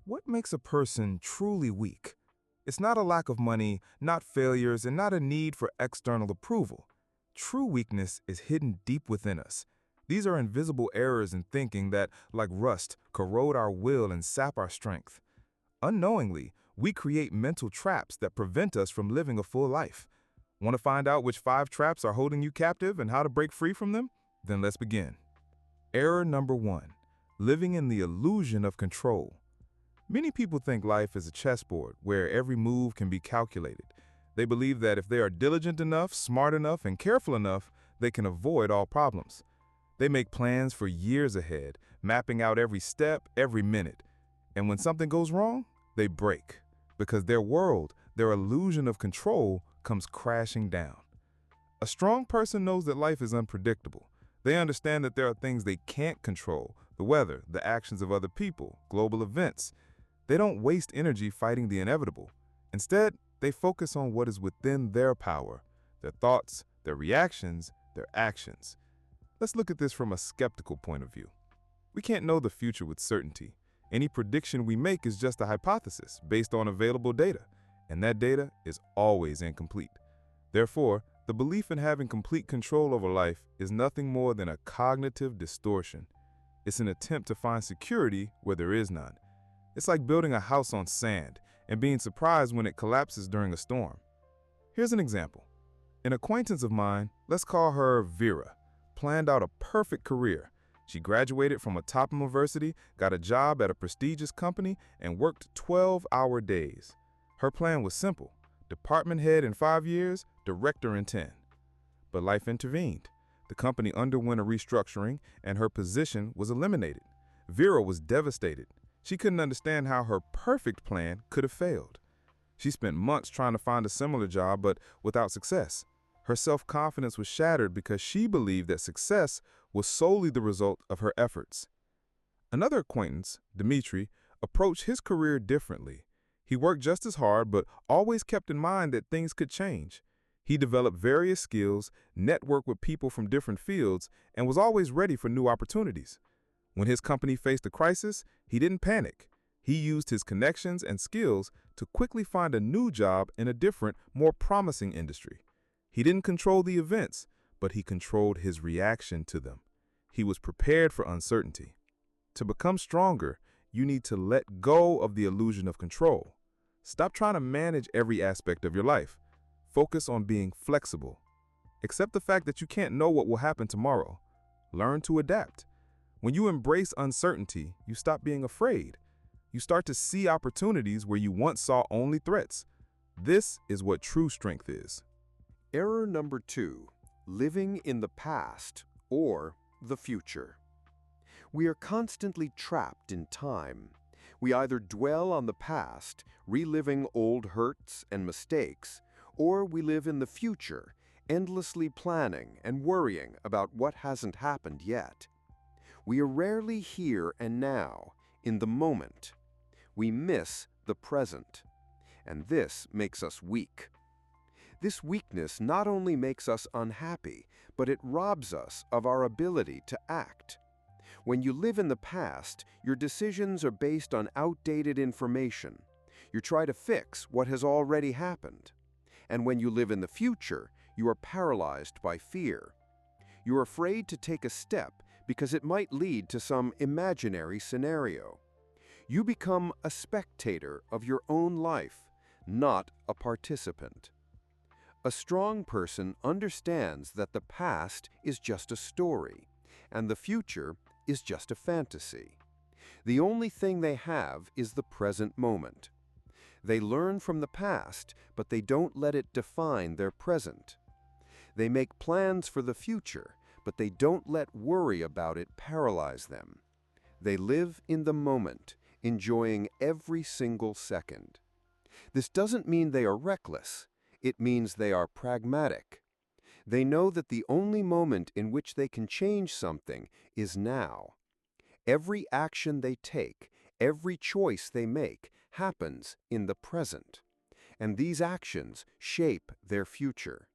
What makes a person truly weak? It's not a lack of money, not failures, and not a need for external approval. True weakness is hidden deep within us. These are invisible errors in thinking that, like rust, corrode our will and sap our strength. Unknowingly, we create mental traps that prevent us from living a full life. Want to find out which 5 traps are holding you captive and how to break free from them? Then let's begin. Error number 1. Living in the illusion of control. Many people think life is a chessboard where every move can be calculated. They believe that if they are diligent enough, smart enough, and careful enough, they can avoid all problems. They make plans for years ahead, mapping out every step, every minute. And when something goes wrong, they break, because their world, their illusion of control, comes crashing down. A strong person knows that life is unpredictable. They understand that there are things they can't control: the weather, the actions of other people, global events. They don't waste energy fighting the inevitable. Instead, they focus on what is within their power: their thoughts, their reactions, their actions. Let's look at this from a skeptical point of view. We can't know the future with certainty. Any prediction we make is just a hypothesis based on available data, and that data is always incomplete. Therefore, the belief in having complete control over life is nothing more than a cognitive distortion. It's an attempt to find security where there is none. It's like building a house on sand and being surprised when it collapses during a storm. Here's an example. An acquaintance of mine, let's call her Vera, planned out a perfect career. She graduated from a top university, got a job at a prestigious company, and worked 12-hour days. Her plan was simple: department head in 5 years, director in 10. But life intervened. The company underwent a restructuring, and her position was eliminated. Vera was devastated. She couldn't understand how her perfect plan could have failed. She spent months trying to find a similar job, but without success. Her self-confidence was shattered because she believed that success was solely the result of her efforts. Another acquaintance, Dmitry, approached his career differently. He worked just as hard, but always kept in mind that things could change. He developed various skills, networked with people from different fields, and was always ready for new opportunities. When his company faced a crisis, he didn't panic. He used his connections and skills to quickly find a new job in a different, more promising industry. He didn't control the events, but he controlled his reaction to them. He was prepared for uncertainty. To become stronger, you need to let go of the illusion of control. Stop trying to manage every aspect of your life. Focus on being flexible. Accept the fact that you can't know what will happen tomorrow. Learn to adapt. When you embrace uncertainty, you stop being afraid. You start to see opportunities where you once saw only threats. This is what true strength is. Error number 2, living in the past or the future. We are constantly trapped in time. We either dwell on the past, reliving old hurts and mistakes, or we live in the future, endlessly planning and worrying about what hasn't happened yet. We are rarely here and now, in the moment. We miss the present, and this makes us weak. This weakness not only makes us unhappy, but it robs us of our ability to act. When you live in the past, your decisions are based on outdated information. You try to fix what has already happened. And when you live in the future, you are paralyzed by fear. You're afraid to take a step because it might lead to some imaginary scenario. You become a spectator of your own life, not a participant. A strong person understands that the past is just a story, and the future is just a fantasy. The only thing they have is the present moment. They learn from the past, but they don't let it define their present. They make plans for the future, but they don't let worry about it paralyze them. They live in the moment, enjoying every single second. This doesn't mean they are reckless. It means they are pragmatic. They know that the only moment in which they can change something is now. Every action they take, every choice they make, happens in the present. And these actions shape their future.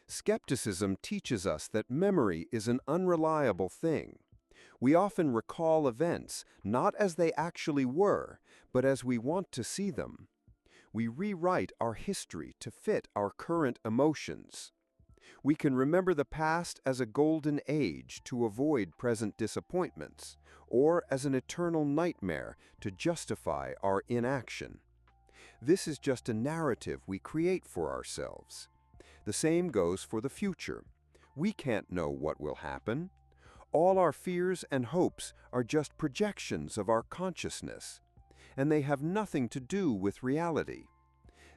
Skepticism teaches us that memory is an unreliable thing. We often recall events not as they actually were, but as we want to see them. We rewrite our history to fit our current emotions. We can remember the past as a golden age to avoid present disappointments, or as an eternal nightmare to justify our inaction. This is just a narrative we create for ourselves. The same goes for the future. We can't know what will happen. All our fears and hopes are just projections of our consciousness, and they have nothing to do with reality.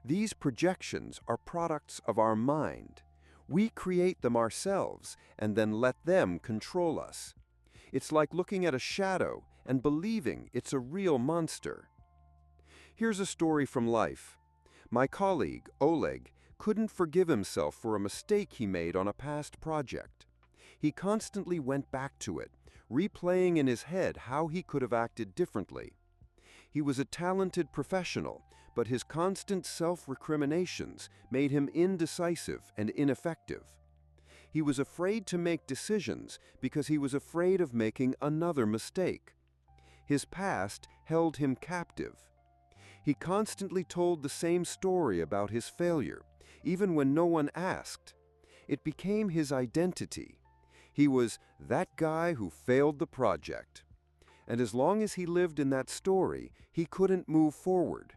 These projections are products of our mind. We create them ourselves and then let them control us. It's like looking at a shadow and believing it's a real monster. Here's a story from life. My colleague, Oleg, couldn't forgive himself for a mistake he made on a past project. He constantly went back to it, replaying in his head how he could have acted differently. He was a talented professional, but his constant self-recriminations made him indecisive and ineffective. He was afraid to make decisions because he was afraid of making another mistake. His past held him captive. He constantly told the same story about his failure, even when no one asked. It became his identity. He was that guy who failed the project. And as long as he lived in that story, he couldn't move forward.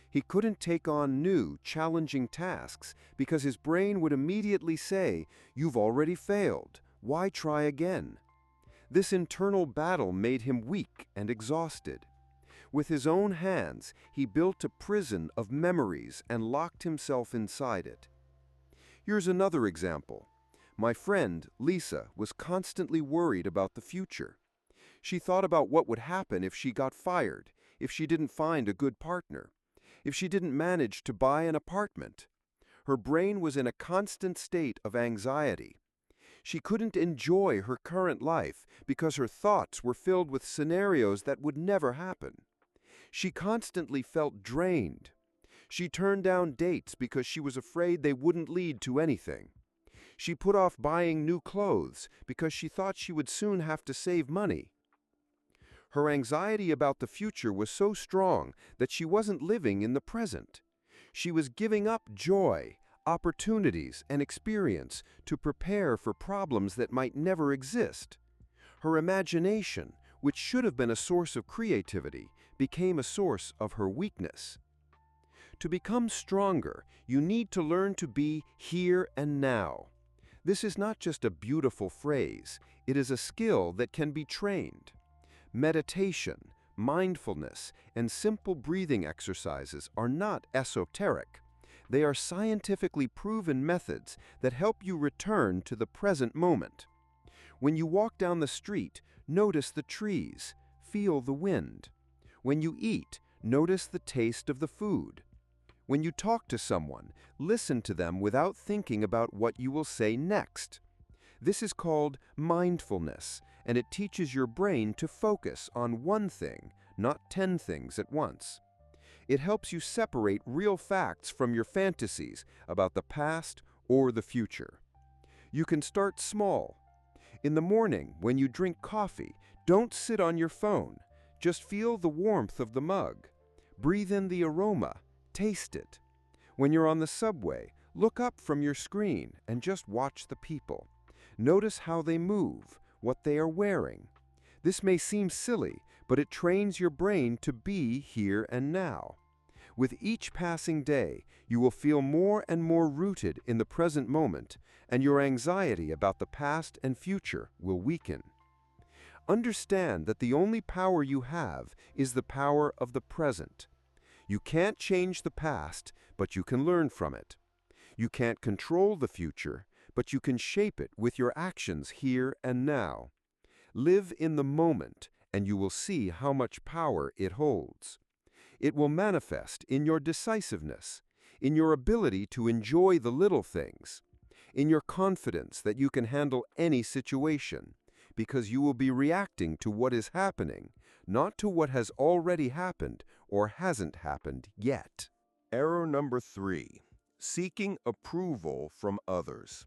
He couldn't take on new, challenging tasks because his brain would immediately say, "You've already failed. Why try again?" This internal battle made him weak and exhausted. With his own hands, he built a prison of memories and locked himself inside it. Here's another example. My friend, Lisa, was constantly worried about the future. She thought about what would happen if she got fired, if she didn't find a good partner, if she didn't manage to buy an apartment. Her brain was in a constant state of anxiety. She couldn't enjoy her current life because her thoughts were filled with scenarios that would never happen. She constantly felt drained. She turned down dates because she was afraid they wouldn't lead to anything. She put off buying new clothes because she thought she would soon have to save money. Her anxiety about the future was so strong that she wasn't living in the present. She was giving up joy, opportunities, and experience to prepare for problems that might never exist. Her imagination, which should have been a source of creativity, became a source of her weakness. To become stronger, you need to learn to be here and now. This is not just a beautiful phrase, it is a skill that can be trained. Meditation, mindfulness, and simple breathing exercises are not esoteric. They are scientifically proven methods that help you return to the present moment. When you walk down the street, notice the trees, feel the wind. When you eat, notice the taste of the food. When you talk to someone, listen to them without thinking about what you will say next. This is called mindfulness, and it teaches your brain to focus on one thing, not 10 things at once. It helps you separate real facts from your fantasies about the past or the future. You can start small. In the morning, when you drink coffee, don't sit on your phone. Just feel the warmth of the mug. Breathe in the aroma. Taste it. When you're on the subway, look up from your screen and just watch the people. Notice how they move, what they are wearing. This may seem silly, but it trains your brain to be here and now. With each passing day, you will feel more and more rooted in the present moment, and your anxiety about the past and future will weaken. Understand that the only power you have is the power of the present. You can't change the past, but you can learn from it. You can't control the future, but you can shape it with your actions here and now. Live in the moment, and you will see how much power it holds. It will manifest in your decisiveness, in your ability to enjoy the little things, in your confidence that you can handle any situation, because you will be reacting to what is happening, not to what has already happened or hasn't happened yet. Error number 3, seeking approval from others.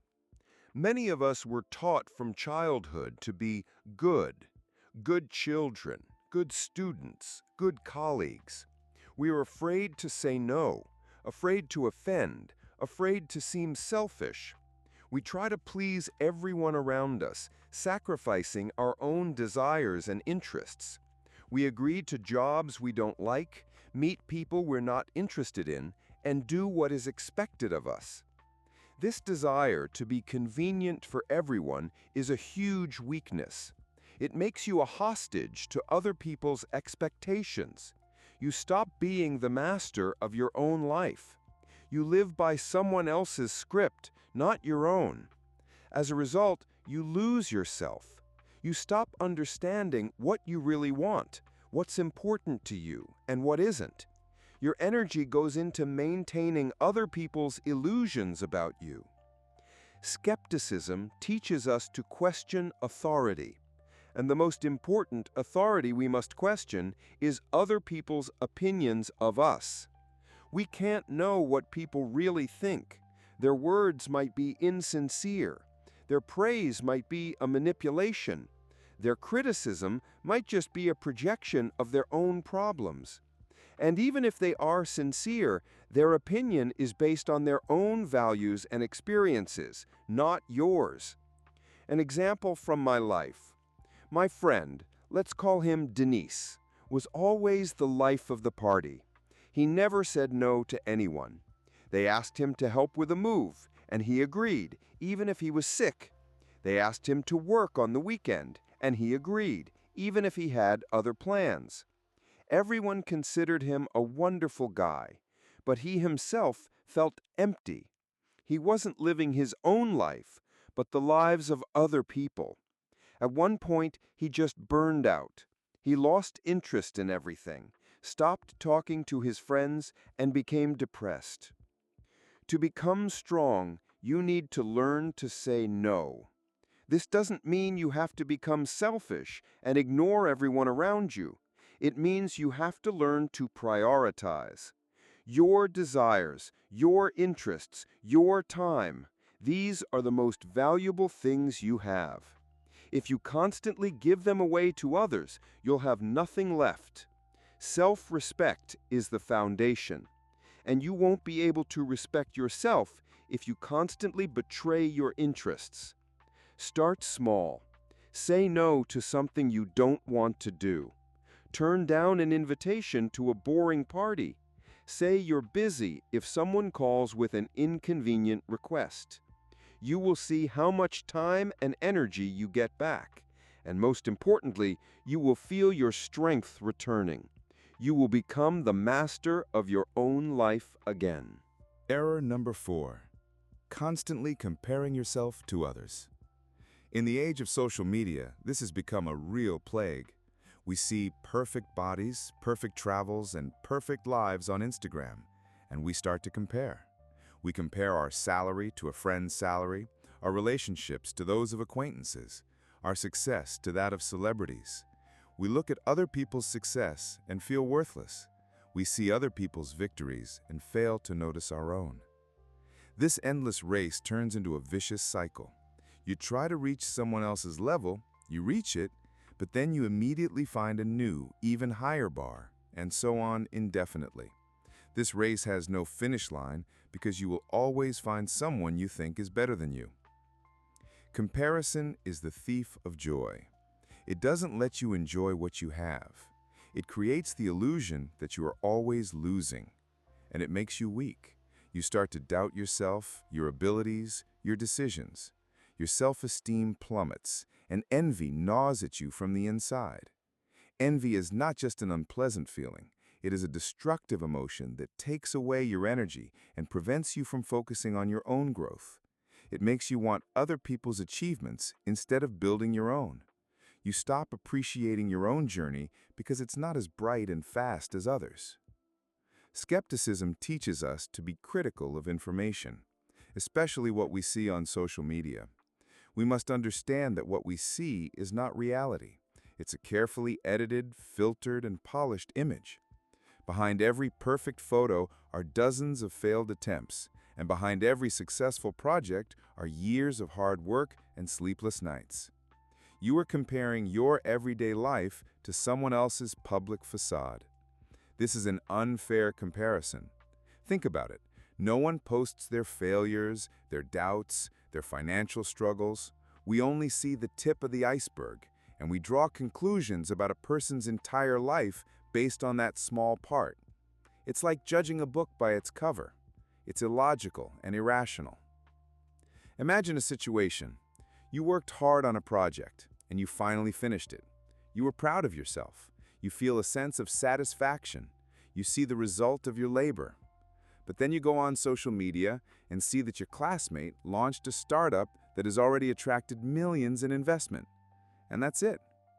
Many of us were taught from childhood to be good, good children, good students, good colleagues. We are afraid to say no, afraid to offend, afraid to seem selfish. We try to please everyone around us, sacrificing our own desires and interests. We agree to jobs we don't like, meet people we're not interested in, and do what is expected of us. This desire to be convenient for everyone is a huge weakness. It makes you a hostage to other people's expectations. You stop being the master of your own life. You live by someone else's script, not your own. As a result, you lose yourself. You stop understanding what you really want, what's important to you, and what isn't. Your energy goes into maintaining other people's illusions about you. Skepticism teaches us to question authority. And the most important authority we must question is other people's opinions of us. We can't know what people really think. Their words might be insincere. Their praise might be a manipulation. Their criticism might just be a projection of their own problems. And even if they are sincere, their opinion is based on their own values and experiences, not yours. An example from my life. My friend, let's call him Denise, was always the life of the party. He never said no to anyone. They asked him to help with a move, and he agreed, even if he was sick. They asked him to work on the weekend, and he agreed, even if he had other plans. Everyone considered him a wonderful guy, but he himself felt empty. He wasn't living his own life, but the lives of other people. At one point, he just burned out. He lost interest in everything, stopped talking to his friends, and became depressed. To become strong, you need to learn to say no. This doesn't mean you have to become selfish and ignore everyone around you. It means you have to learn to prioritize. Your desires, your interests, your time, these are the most valuable things you have. If you constantly give them away to others, you'll have nothing left. Self-respect is the foundation, and you won't be able to respect yourself if you constantly betray your interests. Start small. Say no to something you don't want to do. Turn down an invitation to a boring party. Say you're busy if someone calls with an inconvenient request. You will see how much time and energy you get back. And most importantly, you will feel your strength returning. You will become the master of your own life again. Error number 4. Constantly comparing yourself to others. In the age of social media, this has become a real plague. We see perfect bodies, perfect travels, and perfect lives on Instagram, and we start to compare. We compare our salary to a friend's salary, our relationships to those of acquaintances, our success to that of celebrities. We look at other people's success and feel worthless. We see other people's victories and fail to notice our own. This endless race turns into a vicious cycle. You try to reach someone else's level, you reach it, but then you immediately find a new, even higher bar, and so on indefinitely. This race has no finish line because you will always find someone you think is better than you. Comparison is the thief of joy. It doesn't let you enjoy what you have. It creates the illusion that you are always losing, and it makes you weak. You start to doubt yourself, your abilities, your decisions. Your self-esteem plummets, and envy gnaws at you from the inside. Envy is not just an unpleasant feeling. It is a destructive emotion that takes away your energy and prevents you from focusing on your own growth. It makes you want other people's achievements instead of building your own. You stop appreciating your own journey because it's not as bright and fast as others. Skepticism teaches us to be critical of information, especially what we see on social media. We must understand that what we see is not reality. It's a carefully edited, filtered, and polished image. Behind every perfect photo are dozens of failed attempts, and behind every successful project are years of hard work and sleepless nights. You are comparing your everyday life to someone else's public facade. This is an unfair comparison. Think about it. No one posts their failures, their doubts, their financial struggles. We only see the tip of the iceberg, and we draw conclusions about a person's entire life based on that small part. It's like judging a book by its cover. It's illogical and irrational. Imagine a situation. You worked hard on a project, and you finally finished it. You were proud of yourself. You feel a sense of satisfaction. You see the result of your labor. But then you go on social media and see that your classmate launched a startup that has already attracted millions in investment. And that's it.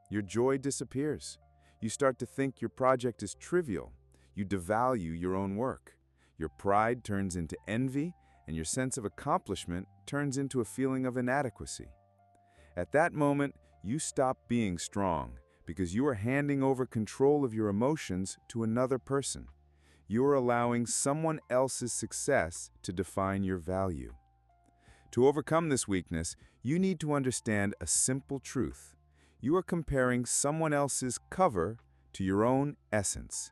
Your joy disappears. You start to think your project is trivial. You devalue your own work. Your pride turns into envy, and your sense of accomplishment turns into a feeling of inadequacy. At that moment, you stop being strong because you are handing over control of your emotions to another person. You are allowing someone else's success to define your value. To overcome this weakness, you need to understand a simple truth. You are comparing someone else's cover to your own essence.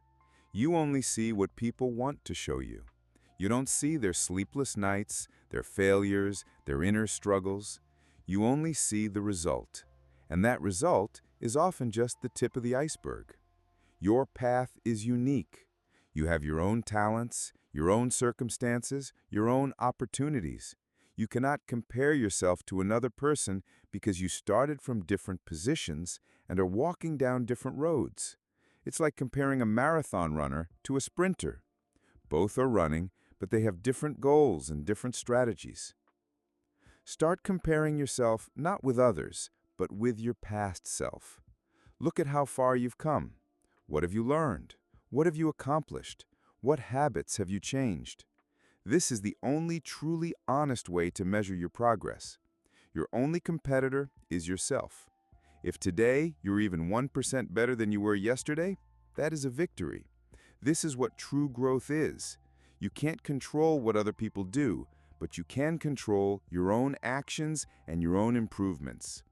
You only see what people want to show you. You don't see their sleepless nights, their failures, their inner struggles. You only see the result. And that result is often just the tip of the iceberg. Your path is unique. You have your own talents, your own circumstances, your own opportunities. You cannot compare yourself to another person because you started from different positions and are walking down different roads. It's like comparing a marathon runner to a sprinter. Both are running, but they have different goals and different strategies. Start comparing yourself not with others, but with your past self. Look at how far you've come. What have you learned? What have you accomplished? What habits have you changed? This is the only truly honest way to measure your progress. Your only competitor is yourself. If today you're even 1% better than you were yesterday, that is a victory. This is what true growth is. You can't control what other people do, but you can control your own actions and your own improvements.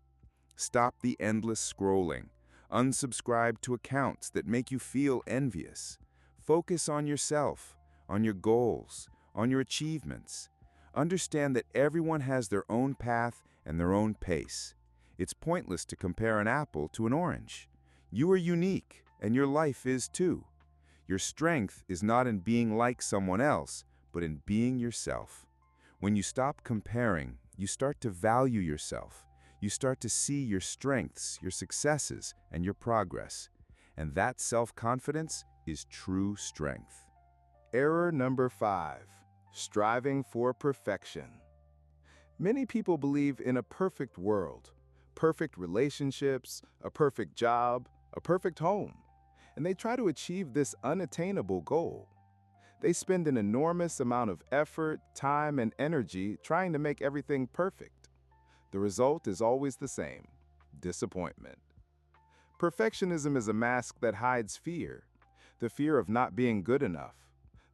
Stop the endless scrolling. Unsubscribe to accounts that make you feel envious. Focus on yourself, on your goals, on your achievements. Understand that everyone has their own path and their own pace. It's pointless to compare an apple to an orange. You are unique, and your life is too. Your strength is not in being like someone else, but in being yourself. When you stop comparing, you start to value yourself. You start to see your strengths, your successes, and your progress. And that self-confidence is true strength. Error number 5, striving for perfection. Many people believe in a perfect world, perfect relationships, a perfect job, a perfect home, and they try to achieve this unattainable goal. They spend an enormous amount of effort, time, and energy trying to make everything perfect. The result is always the same: disappointment. Perfectionism is a mask that hides fear, the fear of not being good enough,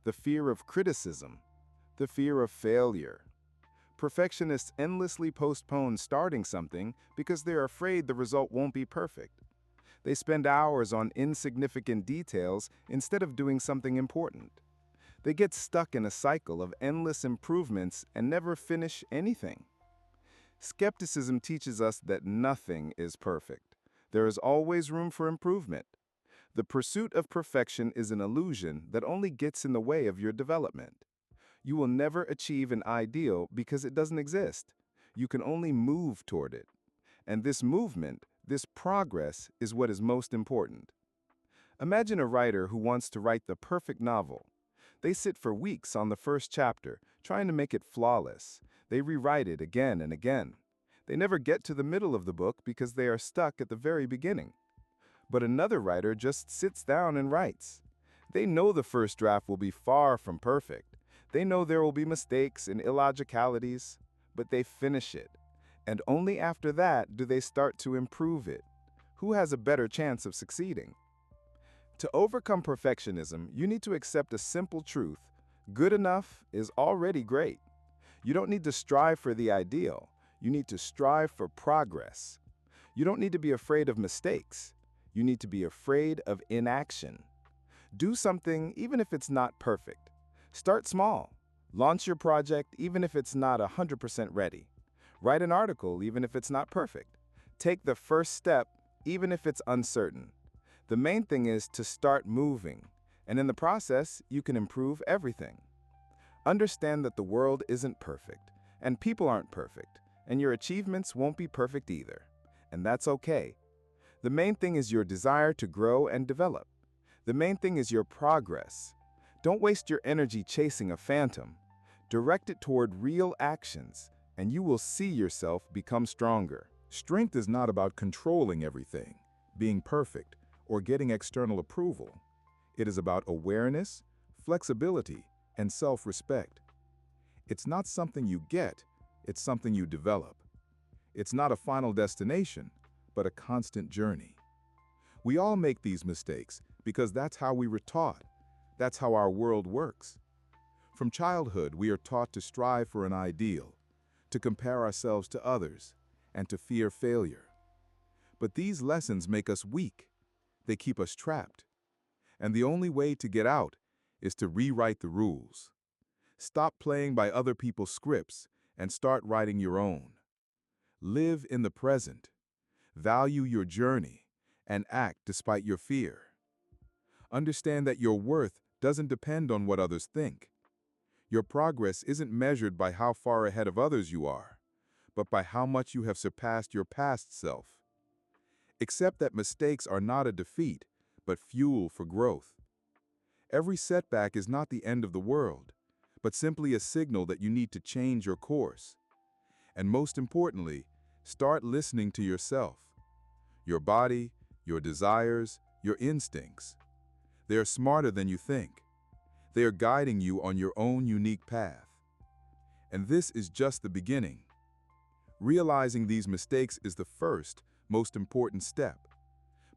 the fear of criticism, the fear of failure. Perfectionists endlessly postpone starting something because they're afraid the result won't be perfect. They spend hours on insignificant details instead of doing something important. They get stuck in a cycle of endless improvements and never finish anything. Skepticism teaches us that nothing is perfect. There is always room for improvement. The pursuit of perfection is an illusion that only gets in the way of your development. You will never achieve an ideal because it doesn't exist. You can only move toward it. And this movement, this progress, is what is most important. Imagine a writer who wants to write the perfect novel. They sit for weeks on the first chapter, trying to make it flawless. They rewrite it again and again. They never get to the middle of the book because they are stuck at the very beginning. But another writer just sits down and writes. They know the first draft will be far from perfect. They know there will be mistakes and illogicalities, but they finish it. And only after that do they start to improve it. Who has a better chance of succeeding? To overcome perfectionism, you need to accept a simple truth: good enough is already great. You don't need to strive for the ideal. You need to strive for progress. You don't need to be afraid of mistakes. You need to be afraid of inaction. Do something even if it's not perfect. Start small. Launch your project even if it's not 100% ready. Write an article even if it's not perfect. Take the first step even if it's uncertain. The main thing is to start moving, and in the process, you can improve everything. Understand that the world isn't perfect, and people aren't perfect, and your achievements won't be perfect either. And that's okay. The main thing is your desire to grow and develop. The main thing is your progress. Don't waste your energy chasing a phantom. Direct it toward real actions, and you will see yourself become stronger. Strength is not about controlling everything, being perfect, or getting external approval. It is about awareness, flexibility, and self-respect. It's not something you get, it's something you develop. It's not a final destination, but a constant journey. We all make these mistakes because that's how we were taught. That's how our world works. From childhood, we are taught to strive for an ideal, to compare ourselves to others, and to fear failure. But these lessons make us weak. They keep us trapped. And the only way to get out is to rewrite the rules. Stop playing by other people's scripts and start writing your own. Live in the present. Value your journey and act despite your fear. Understand that your worth doesn't depend on what others think. Your progress isn't measured by how far ahead of others you are, but by how much you have surpassed your past self. Accept that mistakes are not a defeat, but fuel for growth. Every setback is not the end of the world, but simply a signal that you need to change your course. And most importantly, start listening to yourself. Your body, your desires, your instincts. They are smarter than you think. They are guiding you on your own unique path. And this is just the beginning. Realizing these mistakes is the first, most important step.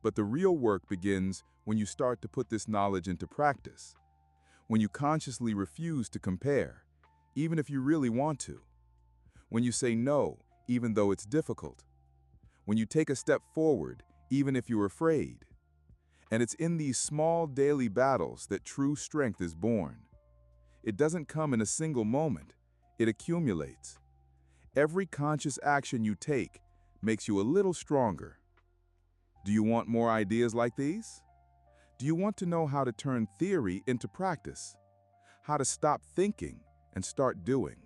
But the real work begins when you start to put this knowledge into practice. When you consciously refuse to compare, even if you really want to. When you say no, even though it's difficult. When you take a step forward, even if you're afraid. And it's in these small daily battles that true strength is born. It doesn't come in a single moment. It accumulates. Every conscious action you take makes you a little stronger. Do you want more ideas like these? Do you want to know how to turn theory into practice? How to stop thinking and start doing?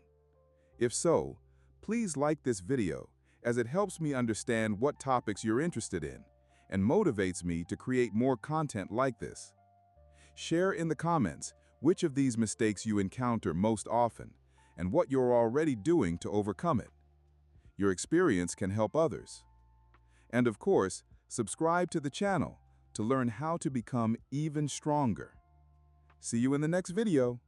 If so, please like this video as it helps me understand what topics you're interested in and motivates me to create more content like this. Share in the comments which of these mistakes you encounter most often and what you're already doing to overcome it. Your experience can help others. And of course, subscribe to the channel to learn how to become even stronger. See you in the next video.